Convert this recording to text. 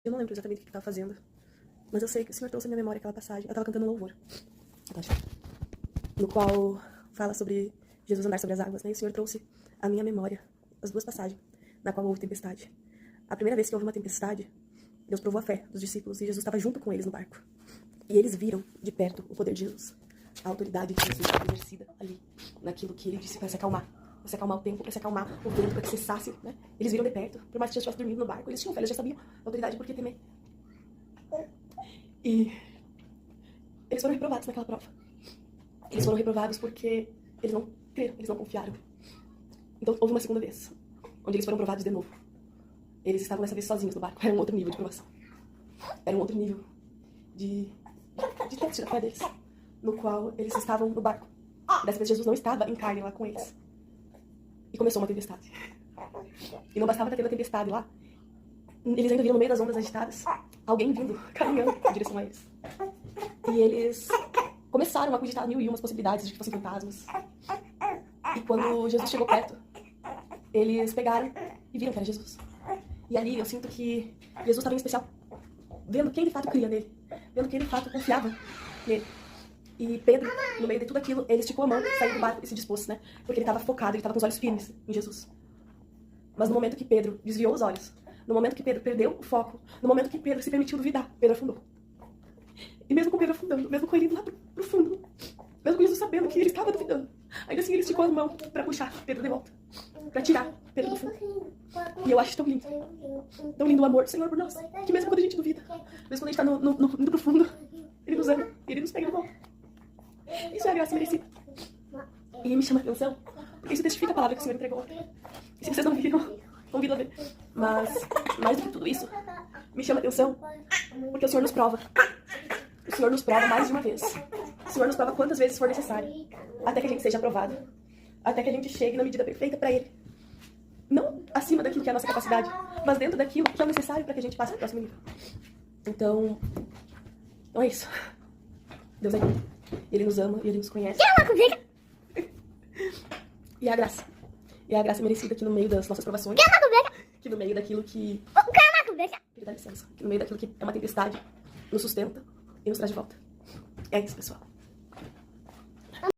Eu não lembro exatamente o que eu estava fazendo, mas eu sei que o Senhor trouxe à minha memória aquela passagem. Eu estava cantando um louvor, no qual fala sobre Jesus andar sobre as águas, né? E o Senhor trouxe à minha memória as duas passagens, na qual houve tempestade. A primeira vez que houve uma tempestade, Deus provou a fé dos discípulos e Jesus estava junto com eles no barco. E eles viram de perto o poder de Jesus, a autoridade de Jesus exercida ali, naquilo que ele disse para se acalmar o tempo, para se acalmar o vento, para que cessasse, né? Eles viram de perto, por mais que Jesus estivesse dormindo no barco, eles tinham fé, eles já sabiam a autoridade, por que temer? E eles foram reprovados naquela prova. Eles foram reprovados porque eles não creram, eles não confiaram. Então houve uma segunda vez, onde eles foram provados de novo. Eles estavam dessa vez sozinhos no barco, era um outro nível de provação. Era um outro nível de teste da fé deles, no qual eles estavam no barco. Dessa vez Jesus não estava em carne lá com eles. E começou uma tempestade. E não bastava estar tendo a tempestade lá, eles ainda viram no meio das ondas agitadas alguém vindo, caminhando em direção a eles. E eles começaram a cogitar mil e umas possibilidades de que fossem fantasmas. E quando Jesus chegou perto, eles pegaram e viram que era Jesus. E ali eu sinto que Jesus estava em especial vendo quem de fato cria nele, vendo quem de fato confiava nele. E Pedro, no meio de tudo aquilo, ele esticou a mão, saiu do barco e se dispôs, né? Porque ele estava focado, ele estava com os olhos firmes em Jesus. Mas no momento que Pedro desviou os olhos, no momento que Pedro perdeu o foco, no momento que Pedro se permitiu duvidar, Pedro afundou. E mesmo com Pedro afundando, mesmo com ele indo lá pro fundo, mesmo com Jesus sabendo que ele estava duvidando, ainda assim ele esticou a mão para puxar Pedro de volta, para tirar Pedro do fundo. E eu acho tão lindo o amor do Senhor por nós, que mesmo quando a gente duvida, mesmo quando a gente está indo pro fundo, ele nos ama e ele nos pega de volta. Isso é a graça merecida. E me chama a atenção, porque isso testifica a palavra que o Senhor entregou. E se vocês não viram, convido a ver. Mas, mais do que tudo isso, me chama a atenção, porque o Senhor nos prova. O Senhor nos prova mais de uma vez. O Senhor nos prova quantas vezes for necessário, até que a gente seja aprovado. Até que a gente chegue na medida perfeita para Ele. Não acima daquilo que é a nossa capacidade, mas dentro daquilo que é necessário para que a gente passe para o próximo nível. Então é isso. Deus é lindo. Ele nos ama e Ele nos conhece. E a graça. E a graça merecida aqui no meio das nossas provações. Aqui no meio daquilo que... Ele dá licença. Aqui no meio daquilo que é uma tempestade, nos sustenta e nos traz de volta. É isso, pessoal.